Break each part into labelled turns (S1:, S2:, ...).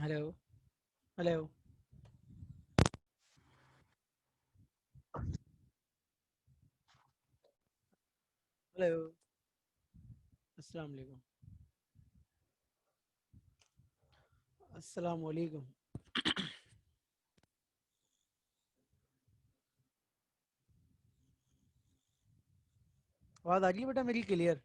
S1: Hello. Hello. Hello. अस्सलाम वालेकुम। अस्सलाम वालेकुम। आवाज़ आ रही है बेटा मेरी क्लियर?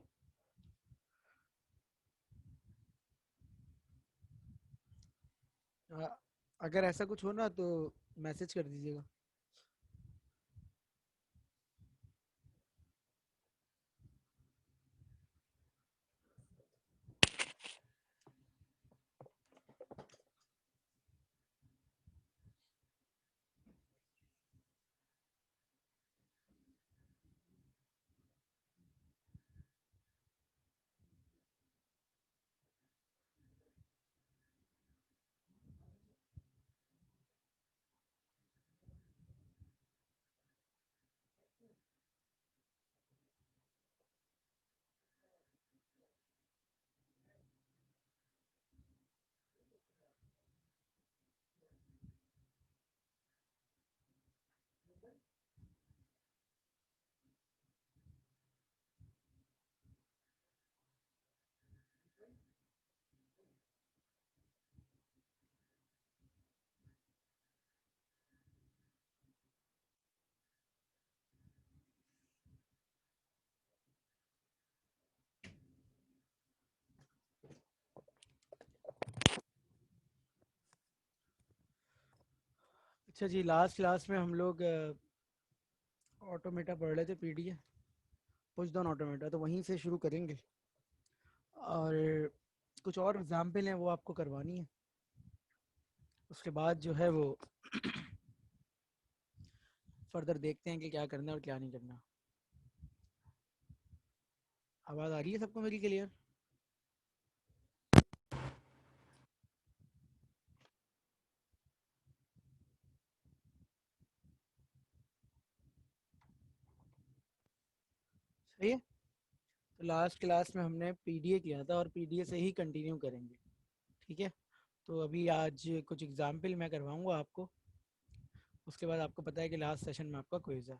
S1: अगर ऐसा कुछ हो ना तो मैसेज कर दीजिएगा। अच्छा जी, लास्ट क्लास में हम लोग ऑटोमेटा पढ़ रहे थे, पीडीए पुश डाउन ऑटोमेटा, तो वहीं से शुरू करेंगे। और कुछ और एग्जाम्पल हैं वो आपको करवानी है। उसके बाद जो है वो फर्दर देखते हैं कि क्या करना है और क्या नहीं करना। आवाज़ आ रही है सबको मेरी क्लियर? सही है। तो लास्ट क्लास में हमने पीडीए किया था और पीडीए से ही कंटिन्यू करेंगे। ठीक है। तो अभी आज कुछ एग्जाम्पल मैं करवाऊंगा आपको। उसके बाद आपको पता है कि लास्ट सेशन में आपका क्विज है।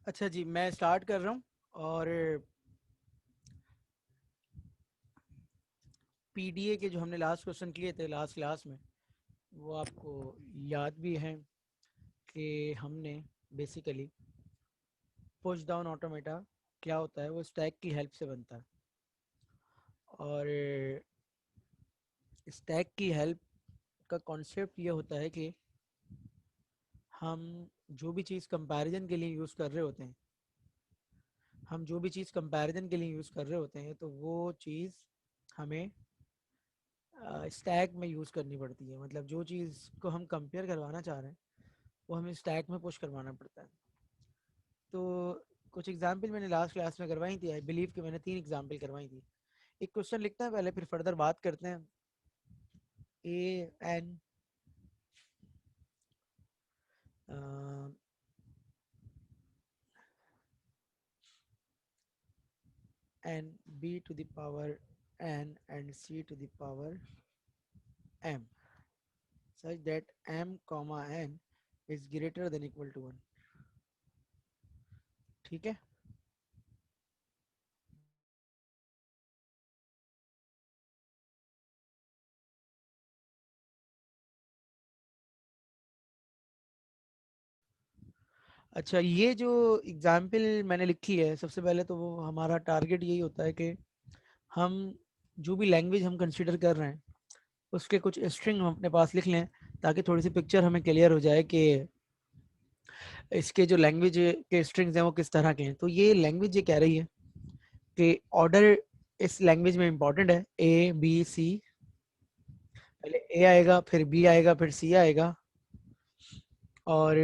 S1: अच्छा जी, मैं स्टार्ट कर रहा हूँ। और पीडीए के जो हमने लास्ट क्वेश्चन किए थे लास्ट क्लास में, वो आपको याद भी हैं कि हमने बेसिकली पुश डाउन ऑटोमेटा क्या होता है, वो स्टैक की हेल्प से बनता है। और स्टैक की हेल्प का कॉन्सेप्ट ये होता है कि हम जो भी चीज़ कंपैरिजन के लिए यूज़ कर रहे होते हैं, हम जो भी चीज़ कंपैरिजन के लिए यूज़ कर रहे होते हैं, तो वो चीज़ हमें स्टैक में यूज़ करनी पड़ती है। मतलब जो चीज़ को हम कंपेयर करवाना चाह रहे हैं वो हमें स्टैक में पुश करवाना पड़ता है। तो कुछ एग्जाम्पल मैंने लास्ट क्लास में करवाई थी। आई बिलीव कि मैंने 3 एग्जाम्पल करवाई थी। एक क्वेश्चन लिखते हैं पहले, फिर फर्दर बात करते हैं। A N and B to the power n and c to the power m such that m comma n is greater than equal to 1। ठीक है। अच्छा, ये जो एग्जाम्पल मैंने लिखी है, सबसे पहले तो वो हमारा टारगेट यही होता है कि हम जो भी लैंग्वेज हम कंसिडर कर रहे हैं उसके कुछ स्ट्रिंग हम अपने पास लिख लें ताकि थोड़ी सी पिक्चर हमें क्लियर हो जाए कि इसके जो लैंग्वेज के स्ट्रिंग्स हैं वो किस तरह के हैं। तो ये लैंग्वेज ये कह रही है कि ऑर्डर इस लैंग्वेज में इंपॉर्टेंट है, ए बी सी। पहले ए आएगा, फिर बी आएगा, फिर सी आएगा, और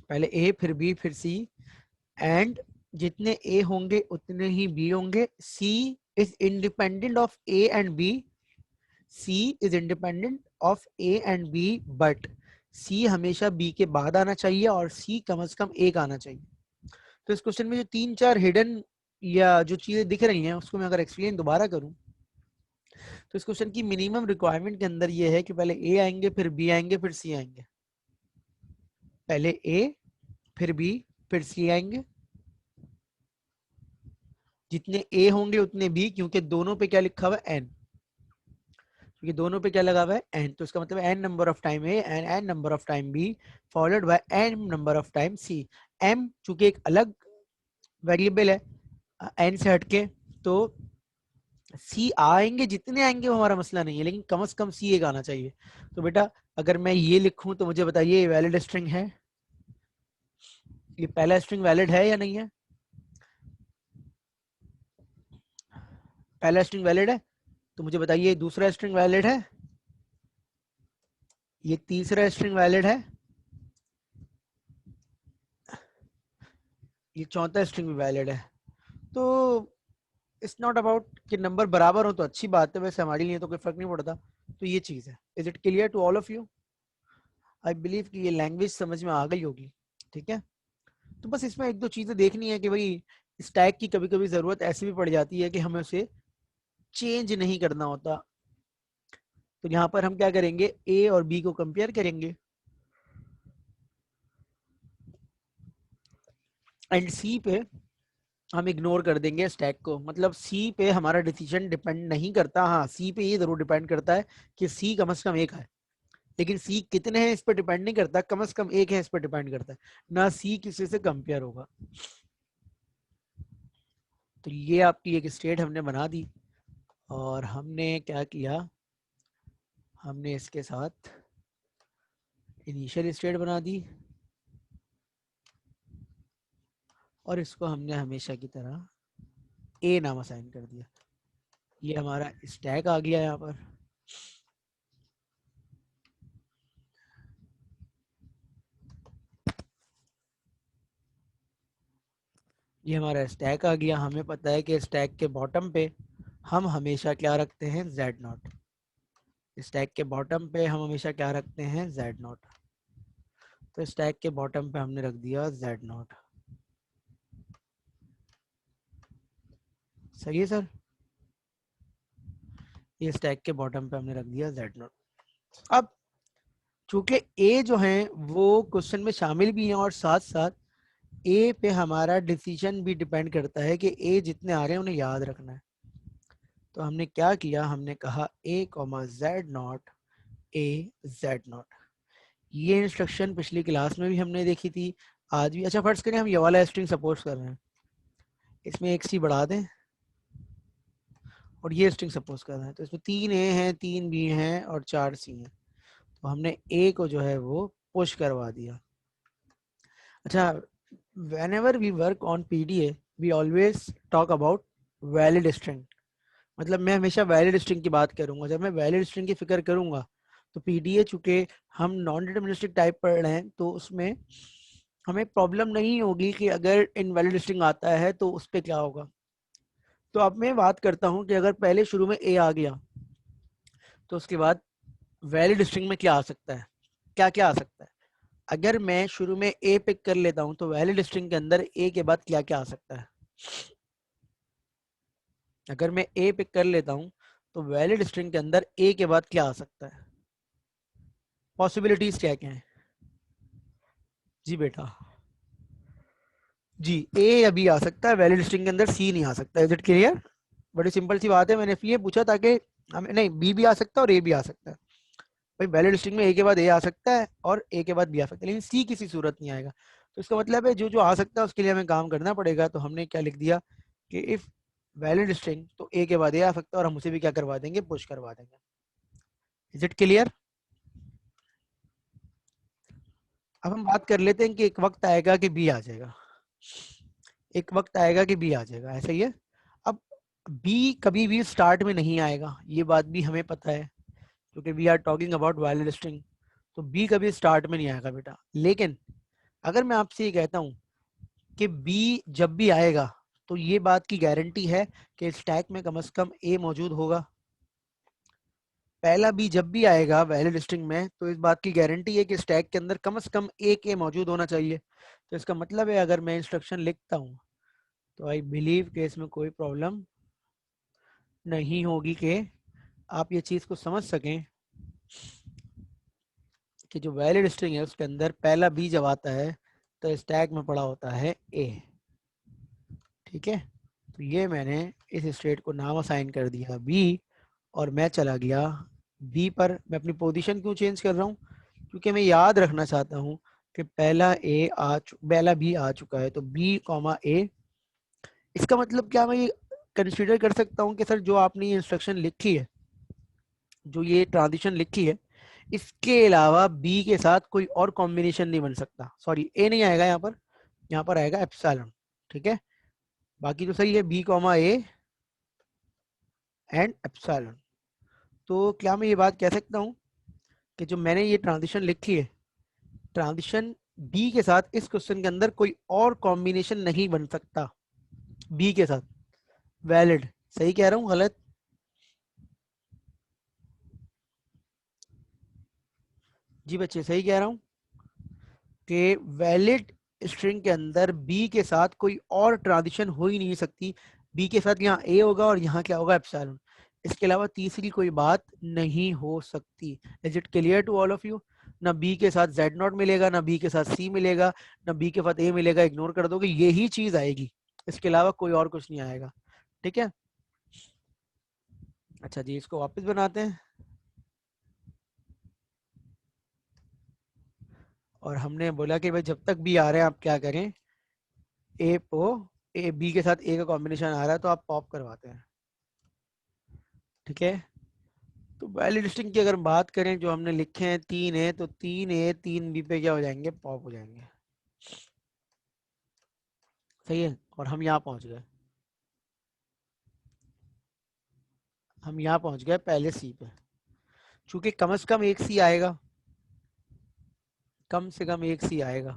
S1: पहले ए फिर बी फिर सी, एंड जितने ए होंगे उतने ही बी होंगे। C is independent of A and B, C is independent of A and B, but C हमेशा बी के बाद आना चाहिए और सी कम से कम एक आना चाहिए। तो इस क्वेश्चन में जो 3-4 हिडन या जो चीजें दिख रही हैं उसको मैं अगर एक्सप्लेन दोबारा करूं, तो इस क्वेश्चन की मिनिमम रिक्वायरमेंट के अंदर ये है कि पहले ए आएंगे, फिर बी आएंगे, फिर सी आएंगे। पहले ए फिर बी फिर सी आएंगे। जितने ए होंगे उतने बी, क्योंकि दोनों पे क्या लिखा हुआ है, एन, क्योंकि दोनों पे क्या लगा हुआ है, एन। तो इसका मतलब N number of time A and N number of time B followed by N number of time C. एम चूंकि एक अलग वेरिएबल है एन से हटके, तो सी आएंगे, जितने आएंगे वो हमारा मसला नहीं है, लेकिन कम से कम सी एक आना चाहिए। तो बेटा अगर मैं ये लिखूं तो मुझे बताइए ये वैलिड स्ट्रिंग है? ये पहला स्ट्रिंग वैलिड है या नहीं है? पहला स्ट्रिंग वैलिड है, तो मुझे बताइए दूसरा स्ट्रिंग वैलिड है? ये तीसरा स्ट्रिंग वैलिड है? ये चौथा स्ट्रिंग भी वैलिड है। तो इट्स नॉट अबाउट कि नंबर बराबर हो तो अच्छी बात है, वैसे हमारे लिए तो कोई फर्क नहीं पड़ता। तो ये चीज है। Is it clear to all of you? I believe कि ये लैंग्वेज समझ में आ गई होगी। ठीक है, तो बस इसमें एक दो चीजें देखनी है कि भाई स्टैक की कभी कभी जरूरत ऐसी भी पड़ जाती है कि हमें उसे चेंज नहीं करना होता। तो यहाँ पर हम क्या करेंगे, ए और बी को कंपेयर करेंगे, एंड सी पे हम इग्नोर कर देंगे स्टैक को। मतलब सी पे हमारा डिसीजन डिपेंड नहीं करता। हाँ, सी पे ये जरूर डिपेंड करता है कि सी कम से कम एक है, लेकिन सी कितने हैं इस पर डिपेंड नहीं करता, कम से कम एक है इस पर डिपेंड करता है। ना सी किसी से कंपेयर होगा। तो ये आपकी एक स्टेट हमने बना दी, और हमने क्या किया, हमने इसके साथ इनिशियल स्टेट बना दी, और इसको हमने हमेशा की तरह ए नाम असाइन कर दिया। ये हमारा स्टैक आ गया यहाँ पर। ये हमारा स्टैक आ गया। हमें पता है कि स्टैक के बॉटम पे हम हमेशा क्या रखते हैं, जेड नॉट। स्टैक के बॉटम पे हम हमेशा क्या रखते हैं, जेड नॉट। तो स्टैक के बॉटम पे हमने रख दिया जेड नॉट। सही है सर? ये स्टैक के बॉटम पे हमने रख दिया जेड नॉट। अब चूंकि ए जो है वो क्वेश्चन में शामिल भी है, और साथ साथ ए पे हमारा डिसीजन भी डिपेंड करता है कि ए जितने आ रहे हैं उन्हें याद रखना है। तो हमने क्या किया, हमने कहा A comma Z not, A Z not. ये इंस्ट्रक्शन पिछली क्लास में भी हमने देखी थी, आज भी। अच्छा फर्ज करें हम ये वाला स्ट्रिंग सपोज कर रहे हैं, इसमें एक सी बढ़ा दें, और ये स्ट्रिंग सपोज कर रहे हैं, तो इसमें 3 ए हैं, 3 बी हैं और 4 सी हैं। तो हमने ए को जो है वो पुश करवा दिया। अच्छा, whenever we work on PDA we always talk about valid string। मतलब मैं हमेशा वैलिड स्ट्रिंग की बात करूंगा। जब मैं वैलिड स्ट्रिंग की फिक्र करूंगा तो पीडीए, चूंकि हम नॉन डिटरमिनिस्टिक टाइप पढ़ रहे हैं, तो उसमें हमें प्रॉब्लम नहीं होगी कि अगर इनवैलिड स्ट्रिंग आता है तो उस पर क्या होगा। तो अब मैं बात करता हूं कि अगर पहले शुरू में ए आ गया तो उसके बाद वैलिड स्ट्रिंग में क्या आ सकता है, क्या क्या आ सकता है। अगर मैं शुरू में ए पिक कर लेता हूं तो वैलिड स्ट्रिंग के अंदर ए के बाद क्या क्या आ सकता है। अगर मैं ए पिक कर लेता हूं तो वैलिड स्ट्रिंग के अंदर ए के बाद क्या आ सकता है, पॉसिबिलिटीज क्या क्या है? जी बेटा, जी ए या बी आ सकता है, वैलिड स्ट्रिंग के अंदर सी नहीं आ सकता। Is it clear? बड़ी सिंपल सी बात है, मैंने इसलिए पूछा ताकि हमें, नहीं, बी भी आ सकता है और ए भी आ सकता है। भाई वैलिड स्ट्रिंग में ए के बाद ए आ सकता है और ए के बाद बी आ सकता है, लेकिन सी किसी सूरत नहीं आएगा। तो इसका मतलब है जो जो आ सकता है उसके लिए हमें काम करना पड़ेगा। तो हमने क्या लिख दिया कि इफ वैलिड स्ट्रिंग, तो ए के बाद ए आ सकता है और हम उसे भी क्या करवा देंगे, पुश करवा देंगे। Is it clear? अब हम बात कर लेते हैं कि एक वक्त आएगा कि बी आ जाएगा, एक वक्त आएगा कि बी आ जाएगा, ऐसा ही है। अब बी कभी भी स्टार्ट में नहीं आएगा, ये बात भी हमें पता है, क्योंकि we are talking about while listing. तो बी कभी स्टार्ट में नहीं आएगा बेटा। लेकिन अगर मैं आपसे ये कहता हूँ कि बी जब भी आएगा, तो ये बात की गारंटी है कि स्टैक में कम से कम ए मौजूद होगा। पहला बी जब भी आएगा वैलिड लिस्टिंग में, तो इस बात की गारंटी है कि स्टैक के अंदर कम से कम एक ए मौजूद होना चाहिए। तो इसका मतलब है अगर मैं इंस्ट्रक्शन लिखता हूँ तो आई बिलीव कि इसमें कोई प्रॉब्लम नहीं होगी कि आप ये चीज़ को समझ सकें कि जो वैलिड स्ट्रिंग है उसके अंदर पहला बी जब आता है तो स्टैक में पड़ा होता है ए। ठीक है, तो ये मैंने इस स्टेट को नाम असाइन कर दिया बी, और मैं चला गया बी पर। मैं अपनी पोजीशन क्यों चेंज कर रहा हूँ? क्योंकि मैं याद रखना चाहता हूँ कि पहला बी आ चुका है, तो बी कॉमा ए। इसका मतलब क्या मैं ये कंसीडर कर सकता हूँ कि सर जो आपने ये इंस्ट्रक्शन लिखी है, जो ये ट्रांजिशन लिखी है, इसके अलावा बी के साथ कोई और कॉम्बिनेशन नहीं बन सकता। सॉरी, ए नहीं आएगा यहाँ पर आएगा एप्सिलॉन। ठीक है, बाकी तो सही है, B comma A and epsilon. तो क्या मैं ये बात कह सकता हूँ कि जो मैंने ये ट्रांजिशन लिखी है, ट्रांजिशन बी के साथ इस क्वेश्चन के अंदर कोई और कॉम्बिनेशन नहीं बन सकता बी के साथ। वैलिड, सही कह रहा हूँ गलत? जी बच्चे, सही कह रहा हूँ कि वैलिड स्ट्रिंग के अंदर बी के साथ कोई और ट्रांजिशन हो ही नहीं सकती। बी के साथ यहाँ ए होगा और यहाँ क्या होगा, एप्सिलॉन। इसके अलावा तीसरी कोई बात नहीं हो सकती। Is it clear to all of you? ना बी के साथ जेड नॉट मिलेगा, ना बी के साथ सी मिलेगा, ना बी के साथ ए मिलेगा। इग्नोर कर दोगे, यही चीज आएगी, इसके अलावा कोई और कुछ नहीं आएगा। ठीक है, अच्छा जी, इसको वापस बनाते हैं। और हमने बोला कि भाई जब तक बी आ रहे हैं आप क्या करें, ए को ए बी के साथ ए का कॉम्बिनेशन आ रहा है तो आप पॉप करवाते हैं। ठीक है, तो वैलिड स्ट्रिंग की अगर बात करें, जो हमने लिखे हैं 3 ए, तो 3 ए 3 बी पे क्या हो जाएंगे, पॉप हो जाएंगे। सही है, और हम यहाँ पहुंच गए, हम यहाँ पहुंच गए पहले सी पे। चूंकि कम से कम एक सी आएगा, कम से कम एक सी आएगा,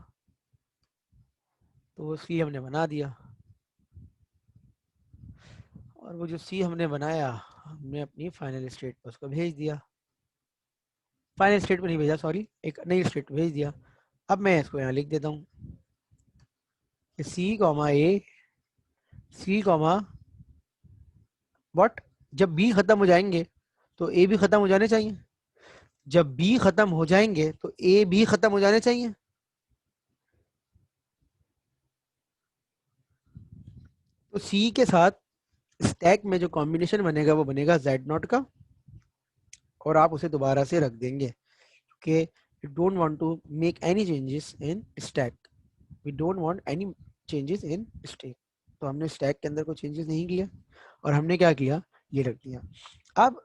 S1: तो वो सी हमने बना दिया। और वो जो सी हमने बनाया, हमने अपनी फाइनल स्टेट पर उसको भेज दिया। फाइनल स्टेट पर नहीं भेजा, सॉरी, एक नई स्टेट भेज दिया। अब मैं इसको यहाँ लिख देता हूँ, C comma A, C comma what. जब बी खत्म हो जाएंगे तो ए भी खत्म हो जाने चाहिए। जब बी खत्म हो जाएंगे तो ए भी खत्म हो जाने चाहिए। तो सी के साथ स्टैक में जो कॉम्बिनेशन बनेगा वो बनेगा जेड नॉट का, और आप उसे दोबारा से रख देंगे कि we don't want to make any changes in stack, we don't want any changes in stack. तो हमने स्टैक के अंदर कोई चेंजेस नहीं किया, और हमने क्या किया, ये रख दिया। अब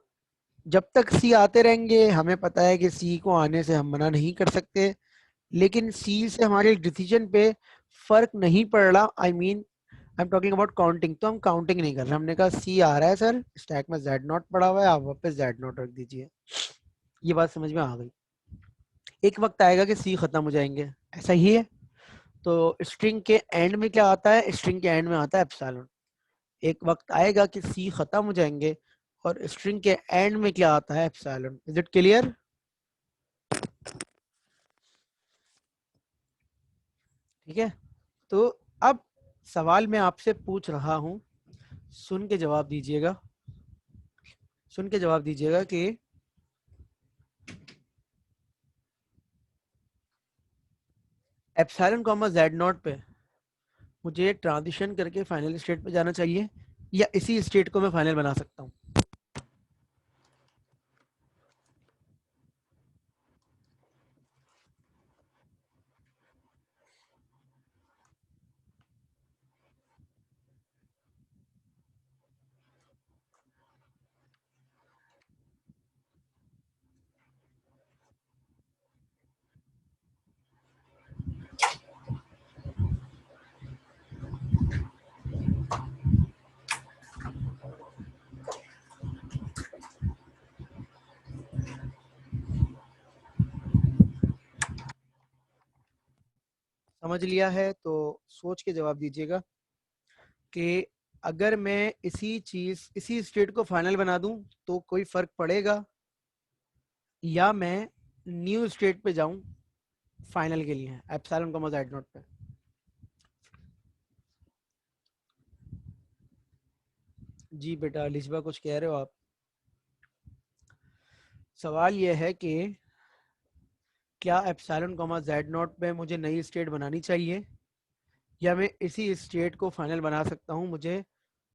S1: जब तक सी आते रहेंगे, हमें पता है कि सी को आने से हम मना नहीं कर सकते, लेकिन सी से हमारे डिसीजन पे फर्क नहीं पड़ रहा। I mean I am talking about counting, तो हम काउंटिंग नहीं कर रहे। हमने कहा सी आ रहा है सर, स्टैक में जेड नॉट पड़ा हुआ है, आप वापस जेड नॉट रख दीजिए। ये बात समझ में आ गई? एक वक्त आएगा कि सी खत्म हो जाएंगे, ऐसा ही है। तो स्ट्रिंग के एंड में क्या आता है, स्ट्रिंग के एंड में आता है एप्सिलॉन। एक वक्त आएगा कि सी खत्म हो जाएंगे, और स्ट्रिंग के एंड में क्या आता है, एप्सिलॉन। Is it clear? ठीक है, तो अब सवाल मैं आपसे पूछ रहा हूं, सुन के जवाब दीजिएगा, सुन के जवाब दीजिएगा कि एप्सिलॉन कॉमा जेड नॉट पे मुझे ट्रांजिशन करके फाइनल स्टेट पे जाना चाहिए, या इसी स्टेट को मैं फाइनल बना सकता हूँ? समझ लिया है तो सोच के जवाब दीजिएगा कि अगर मैं इसी स्टेट को फाइनल बना दूं तो कोई फर्क पड़ेगा, या मैं न्यू स्टेट पे जाऊं फाइनल के लिए एप्सिलॉन कॉमा जेड नॉट पे। जी बेटा लिजबा कुछ कह रहे हो आप? सवाल यह है कि क्या एप्सिलॉन कॉमा जेड नॉट पे मुझे नई स्टेट बनानी चाहिए, या मैं इसी स्टेट को फाइनल बना सकता हूँ? मुझे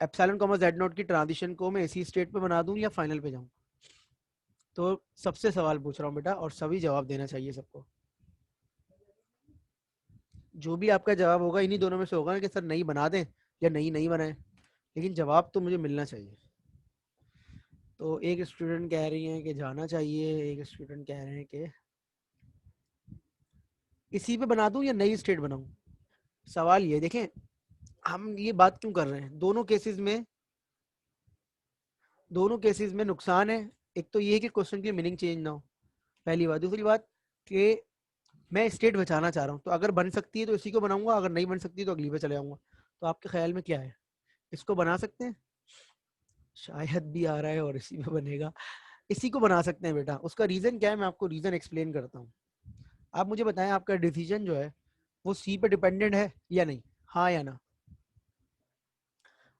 S1: एप्सिलॉन कॉमा जेड नॉट की ट्रांजिशन को मैं इसी स्टेट पे बना दूं या फाइनल पे जाऊं? तो सबसे सवाल पूछ रहा हूँ बेटा, और सभी जवाब देना चाहिए सबको। जो भी आपका जवाब होगा इन्हीं दोनों में से होगा ना, कि सर नई बना दें या नई नहीं बनाएं, लेकिन जवाब तो मुझे मिलना चाहिए। तो एक स्टूडेंट कह रही हैं कि जाना चाहिए, एक स्टूडेंट कह रहे हैं कि इसी पे बना दूं या नई स्टेट बनाऊं। सवाल ये देखें, हम ये बात क्यों कर रहे हैं, दोनों केसेस में नुकसान है। एक तो ये है कि क्वेश्चन की मीनिंग चेंज ना हो, पहली बात। दूसरी बात कि मैं स्टेट बचाना चाह रहा हूँ, तो अगर बन सकती है तो इसी को बनाऊंगा, अगर नहीं बन सकती तो अगली पे चले जाऊंगा। तो आपके ख्याल में क्या है, इसको बना सकते हैं? शायद भी आ रहा है और इसी में बनेगा। इसी को बना सकते हैं बेटा। उसका रीजन क्या है, मैं आपको रीजन एक्सप्लेन करता हूँ। आप मुझे बताएं, आपका डिसीजन जो है वो सी पे डिपेंडेंट है या नहीं, हाँ या ना?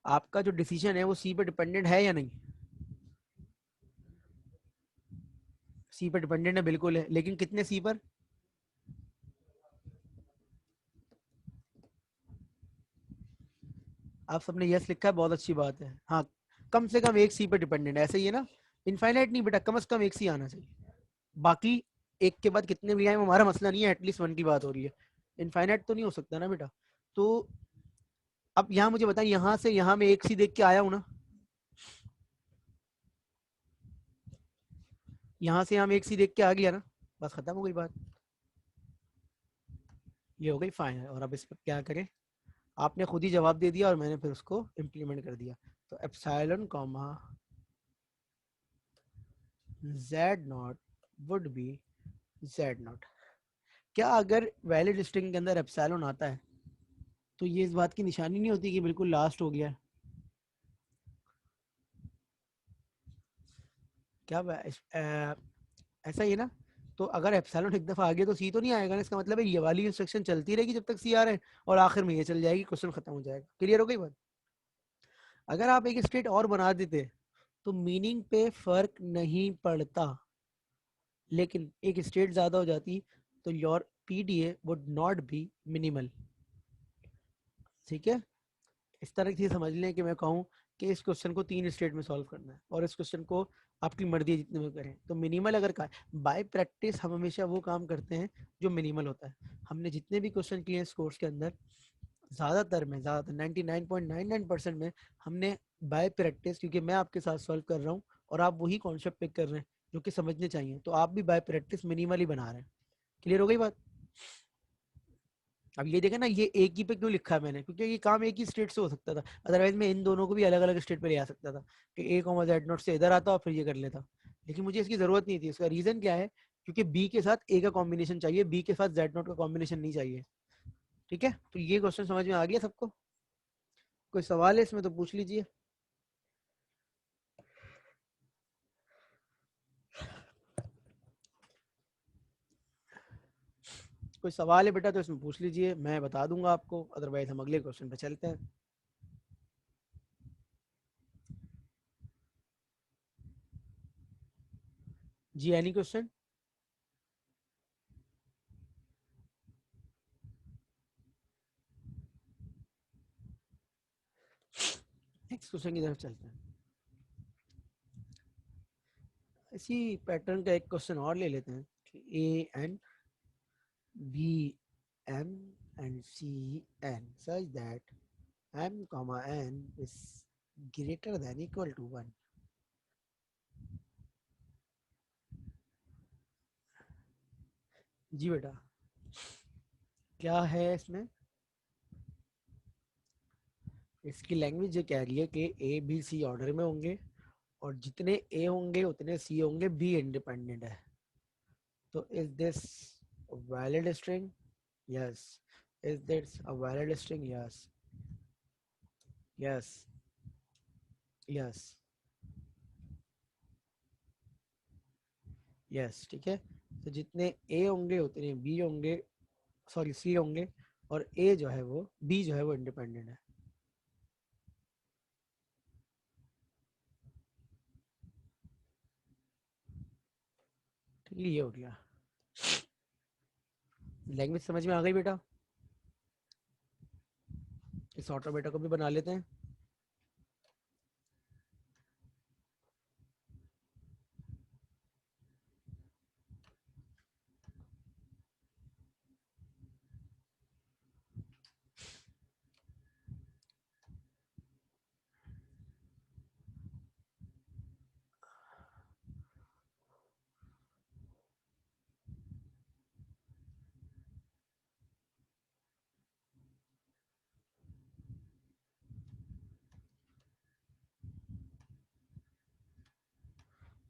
S1: आपका जो डिसीजन है वो सी पे डिपेंडेंट है या नहीं? सी पे डिपेंडेंट है, बिल्कुल है, लेकिन कितने सी पर? आप सबने यस लिखा है, बहुत अच्छी बात है। हाँ, कम से कम एक सी पे डिपेंडेंट है, ऐसे ही है ना? इनफाइनाइट नहीं बेटा, कम से कम एक सी आना चाहिए। बाकी एक के बाद कितने भी आए वो हमारा मसला नहीं है, एटलीस्ट वन की बात हो रही है। इनफाइनाइट तो नहीं हो सकता ना बेटा। तो अब यहाँ मुझे बताएं, यहाँ से यहाँ मैं एक सी देख के आया हूँ ना, यहाँ से यहाँ मैं एक सी देख के आ गया ना, बस खत्म हो गई बात। ये हो गई फाइनल। और अब इस पर क्या करें? आपने खुद ही जवाब दे दिया और मैंने फिर उसको इम्प्लीमेंट कर दिया। तो epsilon comma Z not would be Z not. क्या अगर वैलिड स्ट्रिंग के अंदर एप्सिलॉन आता है तो ये इस बात की निशानी नहीं होती कि बिल्कुल लास्ट हो गया? क्या ऐसा ही है ना? तो अगर एप्सिलॉन एक दफा आ गया तो सी तो नहीं आएगा ना, इसका मतलब है ये वाली इंस्ट्रक्शन चलती रहेगी जब तक सी आ रहा है, और आखिर में ये चल जाएगी, क्वेश्चन खत्म हो जाएगा। क्लियर हो गई बात? अगर आप एक स्टेट और बना देते तो मीनिंग पे फर्क नहीं पड़ता, लेकिन एक स्टेट ज्यादा हो जाती तो your PDA would not be minimal. ठीक है? इस तरह से समझ लें कि मैं कहूँ कि इस क्वेश्चन को 3 स्टेट में सॉल्व करना है, और इस क्वेश्चन को आपकी मर्जी है जितने में करें। तो मिनिमल अगर का बाय प्रैक्टिस हम हमेशा वो काम करते हैं जो मिनिमल होता है। हमने जितने भी क्वेश्चन किए इस कोर्स के अंदर, ज़्यादातर 99.99% में हमने बाय प्रैक्टिस, क्योंकि मैं आपके साथ सॉल्व कर रहा हूँ और आप वही कॉन्सेप्ट पिक कर रहे हैं जो कि समझने चाहिए, तो आप भी बाय प्रैक्टिस मिनिमल ही बना रहे हैं। क्लियर हो गई बात? अब ये देखें ना, ये एक ही पे क्यों लिखा है मैंने, क्योंकि ये काम एक ही स्टेट से हो सकता था, अदरवाइज मैं इन दोनों को भी अलग अलग स्टेट पे ले आ सकता था कि ए कॉमा जेड नोट से इधर आता और फिर ये कर लेता। लेकिन मुझे इसकी जरूरत नहीं थी। इसका रीजन क्या है? क्योंकि बी के साथ ए का कॉम्बिनेशन चाहिए, बी के साथ जेड नोट का कॉम्बिनेशन नहीं चाहिए। ठीक है? तो ये क्वेश्चन समझ में आ गया सबको? कोई सवाल है इसमें तो पूछ लीजिए। कोई सवाल है बेटा तो इसमें पूछ लीजिए, मैं बता दूंगा आपको, अदरवाइज हम अगले क्वेश्चन पे चलते हैं। जी एनी क्वेश्चन? नेक्स्ट क्वेश्चन की तरफ चलते हैं। इसी पैटर्न का एक क्वेश्चन और ले लेते हैं कि A and B m and c n such that m comma n is greater than equal to 1। जी बेटा, क्या है इसमें? इसकी लैंग्वेज ये कह रही है कि ए बी सी ऑर्डर में होंगे, और जितने ए होंगे उतने सी होंगे, बी इंडिपेंडेंट है। तो is this valid string? Yes. Is this a valid string? Yes. Yes. Yes. Yes, ठीक है। तो जितने ए होंगे उतने बी होंगे, सॉरी सी होंगे, और ए जो है वो बी जो है वो इंडिपेंडेंट है। ठीक है, ये हो गया। लैंग्वेज समझ में आ गई बेटा? इस ऑटो बेटा को भी बना लेते हैं।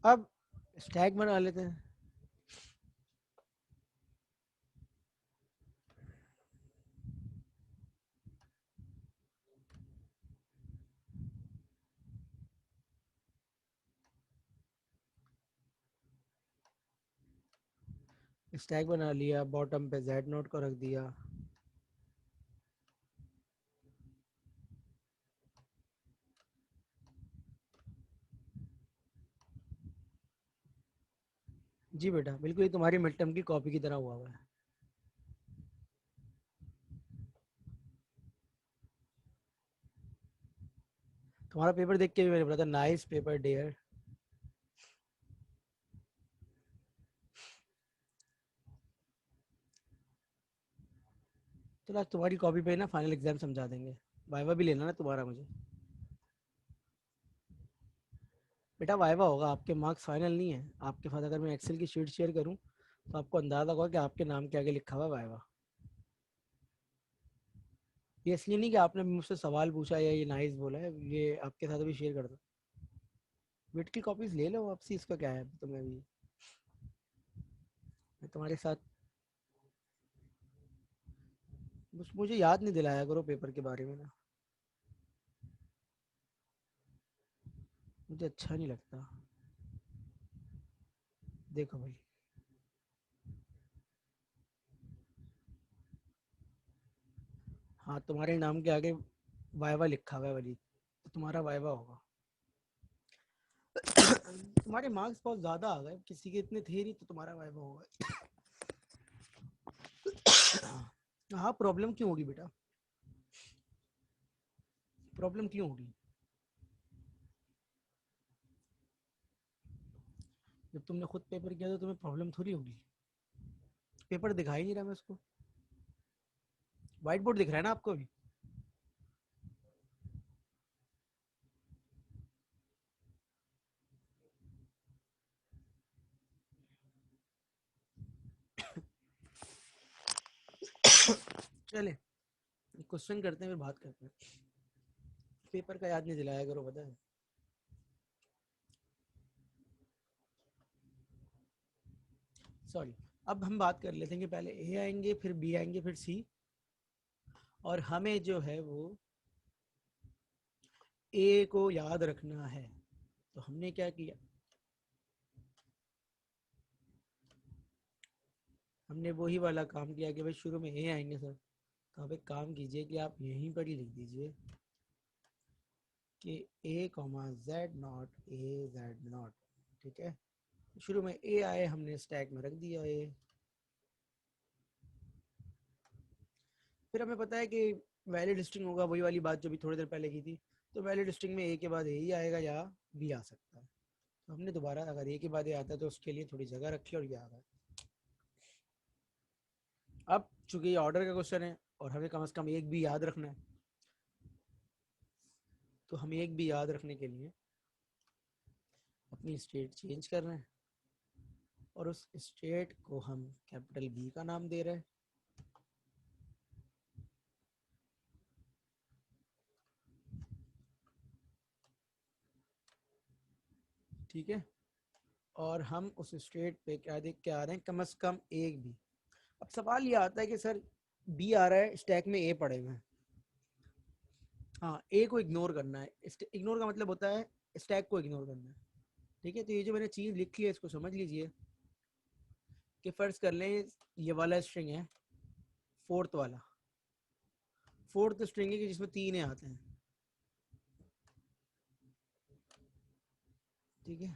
S1: अब स्टैक बना लेते हैं। स्टैक बना लिया, बॉटम पे जेड नोट को रख दिया। जी बेटा बिल्कुल, ये तुम्हारी मिड टर्म की कॉपी की तरह हुआ है। तुम्हारा पेपर देख के भी मैंने बोला था नाइस पेपर डियर। तो आज तुम्हारी कॉपी पे ना फाइनल एग्जाम समझा देंगे। वाइवा भी लेना ना तुम्हारा मुझे। बेटा वाइवा होगा, आपके मार्क्स फाइनल नहीं है। आपके साथ अगर मैं एक्सेल की शीट शेयर करूं तो आपको अंदाजा होगा कि आपके नाम के आगे लिखा हुआ है वाइवा। ये इसलिए नहीं कि आपने मुझसे सवाल पूछा या ये नाइस बोला है, ये आपके साथ अभी शेयर कर दो। बिट की कॉपीज ले लो आपसी, इसका क्या है तुम्हें भी। मैं तुम्हारे साथ। बस मुझे याद नहीं दिलाया करो पेपर के बारे में ना, मुझे अच्छा नहीं लगता। देखो भाई, हाँ तुम्हारे नाम के आगे वाइवा लिखा हुआ है वाली, तो तुम्हारा वाइवा होगा। तुम्हारे मार्क्स बहुत ज्यादा आ गए, किसी के इतने थे नहीं, तो तुम्हारा वाइवा होगा। हाँ, प्रॉब्लम क्यों होगी बेटा? प्रॉब्लम क्यों होगी? जब तुमने खुद पेपर किया तो तुम्हें प्रॉब्लम थोड़ी होगी। पेपर दिखाई नहीं रहा मैं उसको। व्हाइट बोर्ड दिख रहा है ना आपको भी? चले क्वेश्चन करते हैं फिर बात करते हैं। पेपर का याद नहीं दिलाया करो, पता है। सॉरी। अब हम बात कर लेते हैं कि पहले ए आएंगे, फिर बी आएंगे, फिर सी। और हमें जो है वो ए को याद रखना है। तो हमने क्या किया, हमने वही वाला काम किया कि भाई शुरू में ए आएंगे सर, तो आप एक काम कीजिए कि आप यहीं पर ही लिख दीजिए कि A comma Z not, A Z not. ठीक है, शुरू में ए आए, हमने स्टैक में रख दिया ए। फिर हमें पता है कि वैलिड स्ट्रिंग होगा, वही वाली बात जो भी थोड़ी देर पहले की थी। तो वैलिड स्ट्रिंग में ए के बाद ए ही आएगा या बी आ सकता है। तो हमने दोबारा अगर ए के बाद ए आता है तो उसके लिए थोड़ी जगह रखी और ये आ गया। अब चूंकि ये ऑर्डर का क्वेश्चन है और हमें कम से कम एक भी याद रखना है, तो हम एक भी याद रखने के लिए अपनी स्टेट चेंज कर रहे हैं, और उस स्टेट को हम कैपिटल बी का नाम दे रहे हैं। ठीक है, और हम उस स्टेट पे क्या देख के आ रहे हैं, कम से कम एक भी। अब सवाल ये आता है कि सर बी आ रहा है, स्टैक में ए पड़े हुए हैं। हाँ, ए को इग्नोर करना है। इग्नोर का मतलब होता है स्टैक को इग्नोर करना है। ठीक है, तो ये जो मैंने चीज़ लिखी है इसको समझ लीजिए कि फर्ज कर लें ये वाला स्ट्रिंग है, फोर्थ वाला, फोर्थ स्ट्रिंग है कि जिसमें 3 ए आते हैं। ठीक है,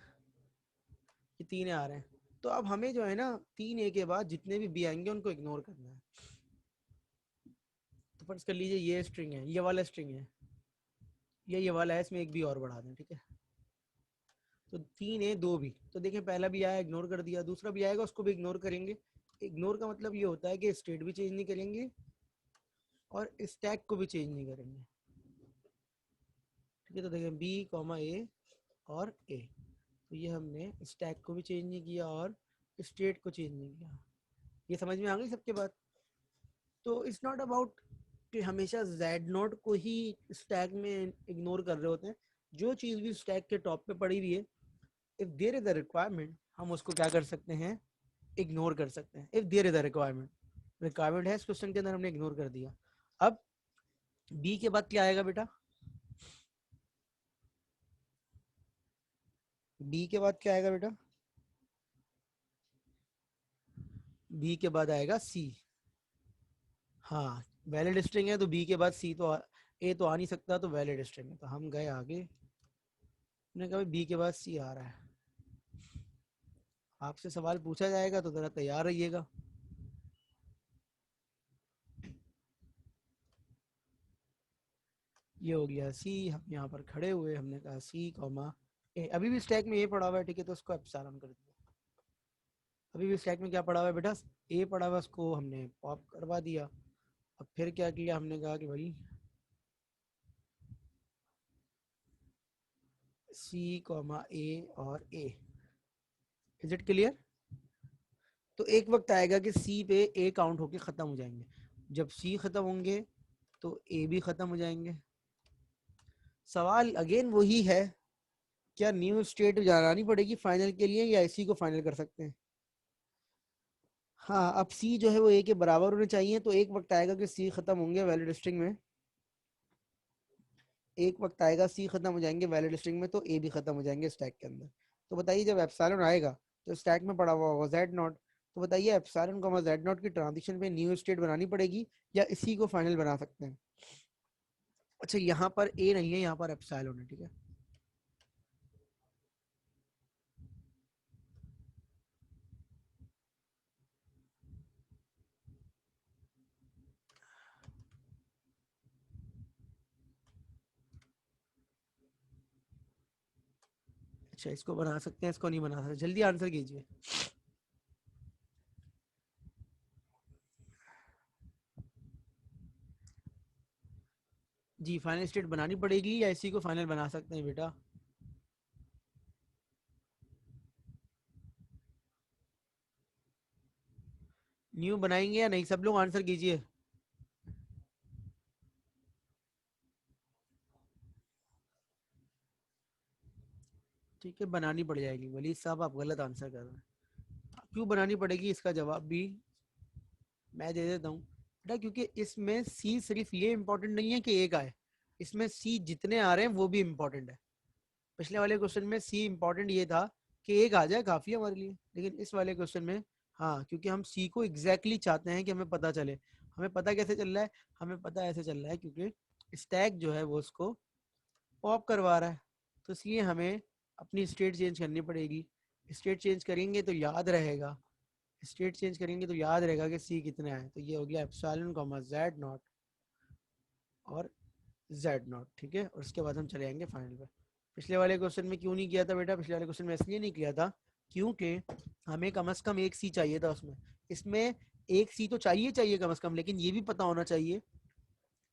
S1: ये 3 ए आ रहे हैं, तो अब हमें जो है ना 3 ए के बाद जितने भी बी आएंगे उनको इग्नोर करना है। तो फर्ज कर लीजिए ये स्ट्रिंग है, ये वाला स्ट्रिंग है, ये वाला है, इसमें एक भी और बढ़ा दें। ठीक है, तो 3 ए 2 भी, तो देखें पहला भी आया इग्नोर कर दिया, दूसरा भी आएगा उसको भी इग्नोर करेंगे। इग्नोर का मतलब ये होता है कि स्टेट भी चेंज नहीं करेंगे और स्टैक को भी चेंज नहीं करेंगे। ठीक है, तो देखें बी कॉमा ए और ए, तो ये हमने स्टैक को भी चेंज नहीं किया और स्टेट को चेंज नहीं किया। ये समझ में आ गई सबके बात? तो इट्स नॉट अबाउट कि हमेशा जेड नोट को ही स्टैक में इग्नोर कर रहे होते हैं। जो चीज़ भी स्टैक के टॉप पे पड़ी हुई है, if there is a requirement, हम उसको क्या कर सकते हैं, इग्नोर कर सकते हैं। If there is a requirement, requirement है इस क्वेश्चन के अंदर, हमने इग्नोर कर दिया। अब बी के बाद क्या आएगा बेटा? बी के बाद क्या आएगा बेटा? बी के बाद आएगा सी। हाँ, वैलिड स्ट्रिंग है तो बी के बाद सी तो ए तो आ नहीं सकता, तो वैलिड स्ट्रिंग है, तो हम गए आगे। हमने कहा बी के बाद सी आ रहा है। आपसे सवाल पूछा जाएगा तो जरा तैयार रहिएगा। ये हो गया सी, हम यहाँ पर खड़े हुए, हमने कहा सी कॉमा ए। अभी भी स्टैक में ए पड़ा हुआ है, ठीक है, तो उसको एप्सिलॉन कर दिया। अभी भी स्टैक में क्या पड़ा हुआ है बेटा? ए पड़ा हुआ है, उसको हमने पॉप करवा दिया। अब फिर क्या किया, हमने कहा कि भाई सी कॉमा ए और ए। Is it clear? तो एक वक्त आएगा कि सी पे ए काउंट होके खत्म हो जाएंगे। जब सी खत्म होंगे तो ए भी खत्म हो जाएंगे। सवाल अगेन वही है, क्या न्यू स्टेट बनानी पड़ेगी फाइनल के लिए या इसी को फाइनल कर सकते हैं? हाँ, अब सी जो है वो ए के बराबर होने चाहिए, तो एक वक्त आएगा कि सी खत्म होंगे वैलिड स्ट्रिंग में। एक वक्त आएगा सी खत्म हो जाएंगे वैलिड स्ट्रिंग में, तो ए भी खत्म हो जाएंगे स्टैक के अंदर। तो बताइए जब एप्सिलॉन आएगा तो स्टैक में पड़ा हुआ होगा जेड नॉट, तो बताइए एप्सिलॉन को जेड नॉट की ट्रांजिशन पे न्यू स्टेट बनानी पड़ेगी या इसी को फाइनल बना सकते हैं? अच्छा, यहाँ पर ए नहीं है, यहाँ पर एप्सिलॉन है। ठीक है, अच्छा इसको बना सकते हैं, इसको नहीं बना सकते, जल्दी आंसर कीजिए। जी, फाइनल स्टेट बनानी पड़ेगी या इसी को फाइनल बना सकते हैं बेटा? न्यू बनाएंगे या नहीं, सब लोग आंसर कीजिए। ठीक है, बनानी पड़ जाएगी। वली साहब आप गलत आंसर कर रहे हैं। क्यों बनानी पड़ेगी, इसका जवाब भी मैं दे देता हूँ बेटा। क्योंकि इसमें सी सिर्फ ये इंपॉर्टेंट नहीं है कि एक आए, इसमें सी जितने आ रहे हैं वो भी इंपॉर्टेंट है। पिछले वाले क्वेश्चन में सी इंपॉर्टेंट ये था कि एक आ जाए काफी है हमारे लिए, लेकिन इस वाले क्वेश्चन में हाँ, क्योंकि हम सी को एग्जैक्टली चाहते हैं कि हमें पता चले। हमें पता कैसे चल रहा है? हमें पता ऐसे चल रहा है क्योंकि स्टैक जो है वो उसको पॉप करवा रहा है, तो इसलिए हमें अपनी स्टेट चेंज करनी पड़ेगी। स्टेट चेंज करेंगे तो याद रहेगा, स्टेट चेंज करेंगे तो याद रहेगा कि सी कितने आए। तो ये हो गया एप्सिलॉन कॉमा जेड नॉट और जेड नॉट। ठीक है, और उसके बाद हम चले जाएंगे फाइनल पे। पिछले वाले क्वेश्चन में क्यों नहीं किया था बेटा? पिछले वाले क्वेश्चन में इसलिए नहीं किया था क्योंकि हमें कम से कम एक सी चाहिए था उसमें। इसमें एक सी तो चाहिए चाहिए कम से कम, लेकिन ये भी पता होना चाहिए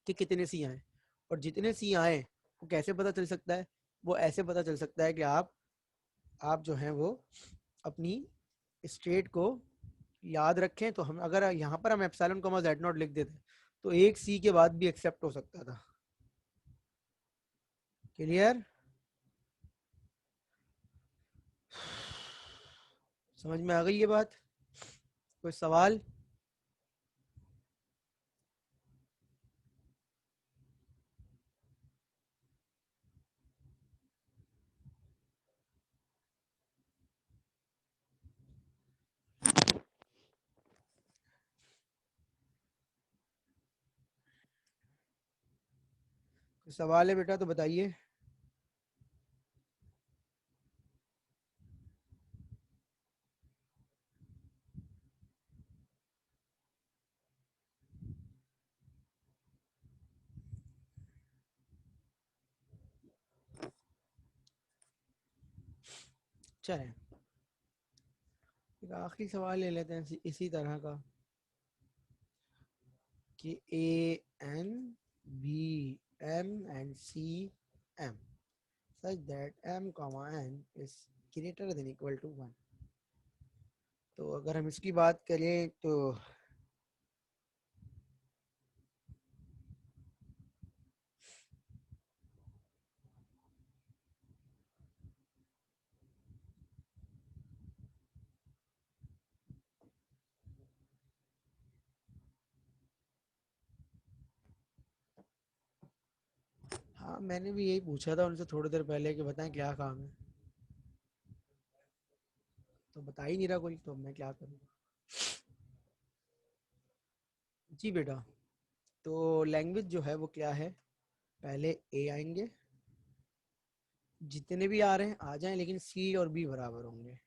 S1: कि कितने सी आए। और जितने सी आए वो कैसे पता चल सकता है? वो ऐसे पता चल सकता है कि आप जो हैं वो अपनी स्टेट को याद रखें। तो हम अगर यहाँ पर हम एप्सिलॉन कॉमा जेड नॉट लिख देते तो एक सी के बाद भी एक्सेप्ट हो सकता था। क्लियर? समझ में आ गई ये बात? कोई सवाल? सवाल है बेटा तो बताइए। चलें एक आखिरी सवाल ले लेते हैं इसी तरह का कि A N B M and C M such that m comma n is greater than equal to 1। तो अगर हम इसकी बात करें तो हाँ मैंने भी यही पूछा था उनसे थोड़ी देर पहले कि बताएं क्या काम है, तो बता ही नहीं रहा कोई, तो मैं क्या करूँ। जी बेटा, तो लैंग्वेज जो है वो क्या है, पहले ए आएंगे, जितने भी आ रहे हैं आ जाएं लेकिन सी और बी बराबर होंगे।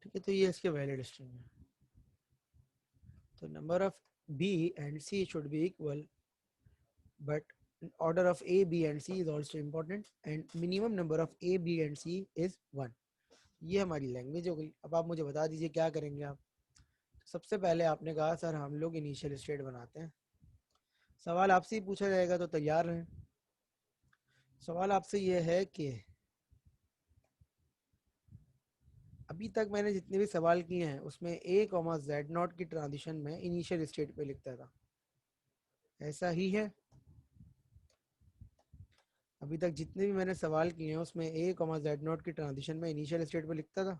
S1: ठीक है, तो ये इसके वैलिड स्ट्रिंग है। तो number of B and C should be equal, but order of A, B and C is also important and minimum number of A, B and C is 1। ये हमारी लैंग्वेज हो गई। अब आप मुझे बता दीजिए क्या करेंगे आप। सबसे पहले आपने कहा सर हम लोग इनिशियल स्टेट बनाते हैं। सवाल आपसे ही पूछा जाएगा तो तैयार रहें। सवाल आपसे ये है कि अभी तक मैंने जितने भी सवाल किए हैं उसमें ए कॉमा जेड नॉट की ट्रांजिशन में इनिशियल स्टेट पे लिखता था, ऐसा ही है। अभी तक जितने भी मैंने सवाल किए हैं उसमें ए कॉमा जेड नॉट की ट्रांजिशन में इनिशियल स्टेट पे लिखता था,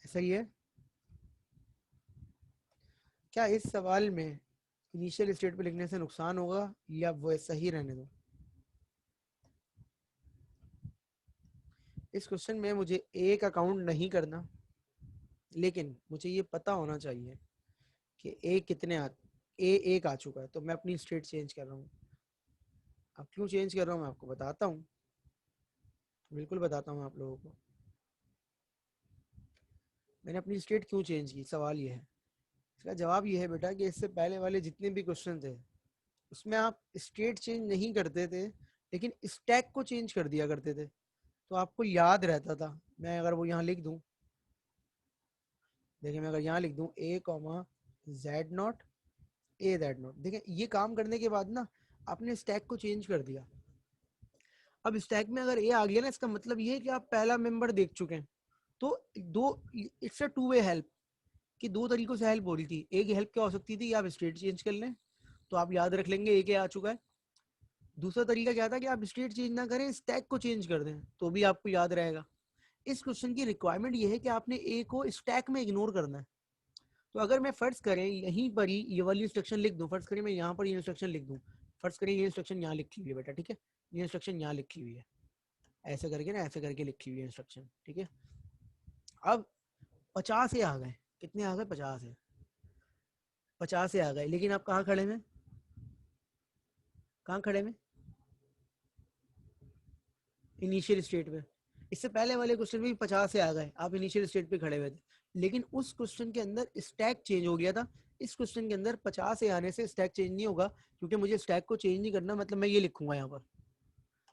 S1: ऐसा ही है। क्या इस सवाल में इनिशियल स्टेट पे लिखने से नुकसान होगा या वो सही रहने दो। इस क्वेश्चन में मुझे ए का काउंट नहीं करना, लेकिन मुझे ये पता होना चाहिए कि ए कितने आ ए एक आ चुका है, तो मैं अपनी स्टेट चेंज कर रहा हूँ। अब क्यों चेंज कर रहा हूँ मैं आपको बताता हूँ, बिल्कुल बताता हूँ आप लोगों को। मैंने अपनी स्टेट क्यों चेंज की, सवाल ये है। इसका जवाब ये है बेटा कि इससे पहले वाले जितने भी क्वेश्चन थे उसमें आप स्टेट चेंज नहीं करते थे, लेकिन स्टैक को चेंज कर दिया करते थे, तो आपको याद रहता था। मैं अगर वो यहाँ लिख दूँ, देखिए मैं अगर यहाँ लिख दूँ A comma Z not A Z not, देखिए ये काम करने के बाद ना आपने स्टैक को चेंज कर दिया। अब स्टैक में अगर ए आ गया ना, इसका मतलब ये है कि आप पहला मेंबर देख चुके हैं। तो दो, it's a two way help, कि दो तरीकों से हेल्प हो रही थी। एक हेल्प क्या हो सकती थी, आप स्टेट चेंज कर लें तो आप याद रख लेंगे ए के आ चुका है। दूसरा तरीका क्या था कि आप स्टेट चेंज ना करें, स्टैक को चेंज कर दें, तो भी आपको याद रहेगा। इस क्वेश्चन की रिक्वायरमेंट ये है कि आपने ए को स्टैक में इग्नोर करना है। तो अगर मैं फर्ज करें यहीं पर ही ये वाली इंस्ट्रक्शन लिख दूं, फर्ज करें मैं यहाँ पर ये इंस्ट्रक्शन लिख दूं, फर्ज करें ये इंस्ट्रक्शन यहाँ लिखी हुई है बेटा, ठीक है, ये इंस्ट्रक्शन यहाँ लिखी हुई है, ऐसे करके ना ऐसे करके लिखी हुई है इंस्ट्रक्शन, ठीक है। अब 50 से आ गए, कितने आ गए, 50 है, 50 से आ गए, लेकिन आप कहाँ खड़े हैं, कहाँ खड़े हैं, इनिशियल स्टेट पे। इससे पहले वाले क्वेश्चन में भी 50 से आ गए, आप इनिशियल स्टेट पे खड़े हुए थे, लेकिन उस क्वेश्चन के अंदर स्टैक चेंज हो गया था। इस क्वेश्चन के अंदर 50 से आने से स्टैक चेंज नहीं होगा, क्योंकि मुझे स्टैक को चेंज नहीं करना, मतलब मैं ये लिखूंगा यहाँ पर,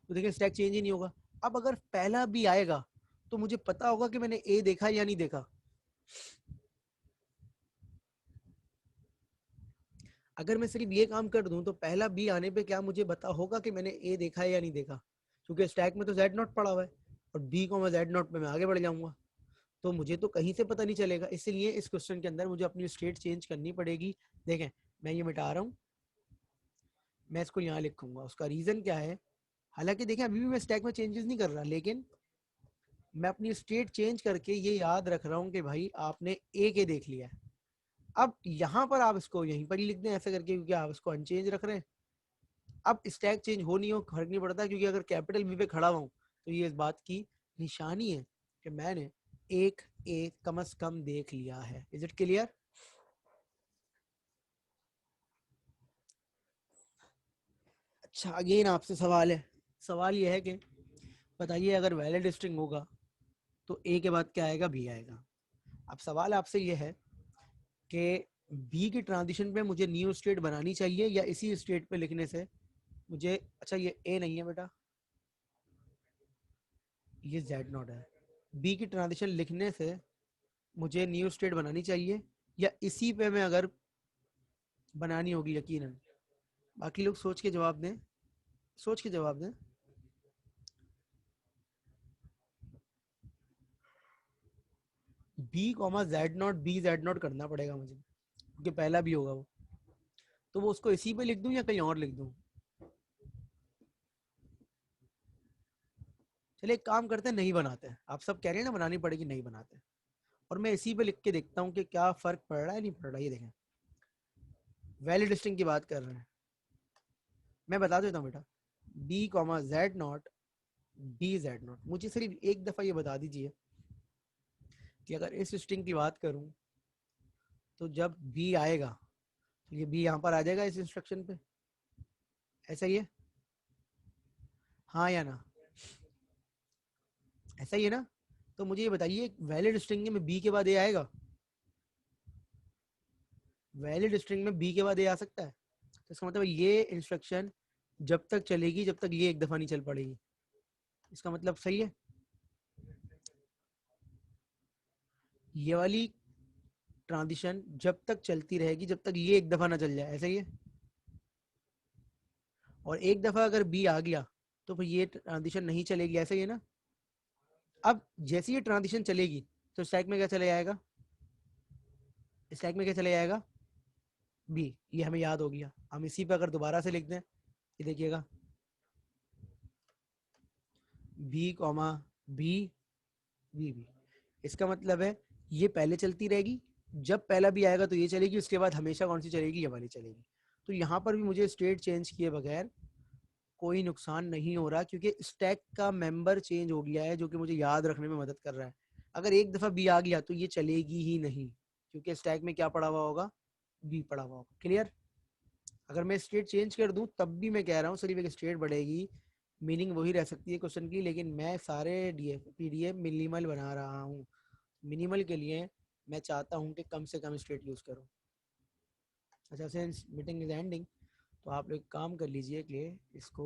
S1: तो देखिए स्टैक चेंज ही नहीं होगा। अब अगर पहला भी आएगा तो मुझे पता होगा कि मैंने ए देखा या नहीं देखा। अगर मैं सिर्फ ये काम कर दूं तो पहला बी आने पे क्या मुझे पता होगा कि मैंने ए देखा है या नहीं देखा, क्योंकि स्टैक में तो जेड नॉट पड़ा हुआ है और बी को मैं जेड नॉट पे मैं आगे बढ़ जाऊंगा, तो मुझे तो कहीं से पता नहीं चलेगा। इसलिए इस क्वेश्चन के अंदर मुझे अपनी स्टेट चेंज करनी पड़ेगी। देखें मैं ये मिटा रहा हूँ, मैं इसको यहाँ लिखूंगा, उसका रीजन क्या है। हालांकि देखें अभी भी मैं स्टैक में चेंजेस नहीं कर रहा, लेकिन मैं अपनी स्टेट चेंज करके ये याद रख रहा हूँ कि भाई आपने ए के देख लिया है। अब यहाँ पर आप इसको यहीं पर ही लिख दें ऐसे करके, क्योंकि आप इसको अनचेंज रख रहे हैं। अब स्टैक चेंज हो नहीं हो फर्क नहीं पड़ता, क्योंकि अगर कैपिटल बी पे खड़ा हुआ हूँ तो ये इस बात की निशानी है कि मैंने एक ए कम से कम देख लिया है। Is it clear? अच्छा, अगेन आपसे सवाल है। सवाल यह है कि बताइए अगर वैलिड स्ट्रिंग होगा तो ए के बाद क्या आएगा? बी आएगा। अब सवाल आपसे यह है कि बी की ट्रांजिशन पे मुझे न्यू स्टेट बनानी चाहिए या इसी स्टेट पे लिखने से मुझे, अच्छा ये ए नहीं है बेटा, ये जेड नॉट है। बी की ट्रांजिशन लिखने से मुझे न्यू स्टेट बनानी चाहिए या इसी पे मैं अगर बनानी होगी यकीनन। बाकी लोग सोच के जवाब दें, सोच के जवाब दें। B comma Z naught, B Z naught करना पड़ेगा मुझे क्योंकि पहला भी होगा वो। तो वो उसको इसी पे लिख दूं या कहीं और लिख दूं? चलिए एक काम करते हैं, नहीं बनाते हैं। आप सब कह रहे हैं ना बनानी पड़ेगी, नहीं बनाते हैं। और मैं इसी पे लिख के देखता हूँ कि क्या फर्क पड़ रहा है नहीं पड़ रहा। ये देखें, वैलिड स्ट्रिंग की बात कर रहे हैं। मैं बता देता हूँ बेटा, B comma Z naught, B Z naught. मुझे सिर्फ एक दफा ये बता दीजिए कि अगर इस स्ट्रिंग की बात करूं तो जब बी आएगा तो ये बी यहाँ पर आ जाएगा इस इंस्ट्रक्शन पे, ऐसा ही है? हाँ या ना? ऐसा ही है ना? तो मुझे ये बताइए, वैलिड स्ट्रिंग में बी के बाद ए आएगा? वैलिड स्ट्रिंग में बी के बाद ए आ सकता है? तो इसका मतलब ये इंस्ट्रक्शन जब तक चलेगी जब तक ये एक दफा नहीं चल पड़ेगी। इसका मतलब सही है? ये वाली ट्रांजिशन जब तक चलती रहेगी जब तक ये एक दफा ना चल जाए, ऐसा ही है? और एक दफा अगर बी आ गया तो फिर ये ट्रांजिशन नहीं चलेगी, ऐसा ही है ना? अब जैसे ये ट्रांजिशन चलेगी तो स्टैक में क्या चले जाएगा? स्टैक में क्या चले जाएगा? बी। ये हमें याद हो गया। हम इसी पे अगर दोबारा से लिख दें, ये देखिएगा, B comma B, B B. इसका मतलब है ये पहले चलती रहेगी, जब पहला भी आएगा तो ये चलेगी, उसके बाद हमेशा कौन सी चलेगी? ये वाली चलेगी। तो यहाँ पर भी मुझे स्टेट चेंज किए बगैर कोई नुकसान नहीं हो रहा क्योंकि स्टैक का मेंबर चेंज हो गया है जो कि मुझे याद रखने में मदद कर रहा है। अगर एक दफा बी आ गया तो ये चलेगी ही नहीं क्योंकि स्टैक में क्या पड़ा हुआ होगा? बी पड़ा हुआ होगा। क्लियर? अगर मैं स्टेट चेंज कर दूं तब भी मैं कह रहा हूँ सिर्फ एक स्टेट बढ़ेगी, मीनिंग वही रह सकती है क्वेश्चन की, लेकिन मैं सारे पीडीएफ मिनिमल बना रहा हूँ। मिनिमल के लिए मैं चाहता हूँ कि कम से कम स्टेट यूज करूँ। अच्छा, सिंस मीटिंग इज एंडिंग तो आप एक काम कर लीजिए कि इसको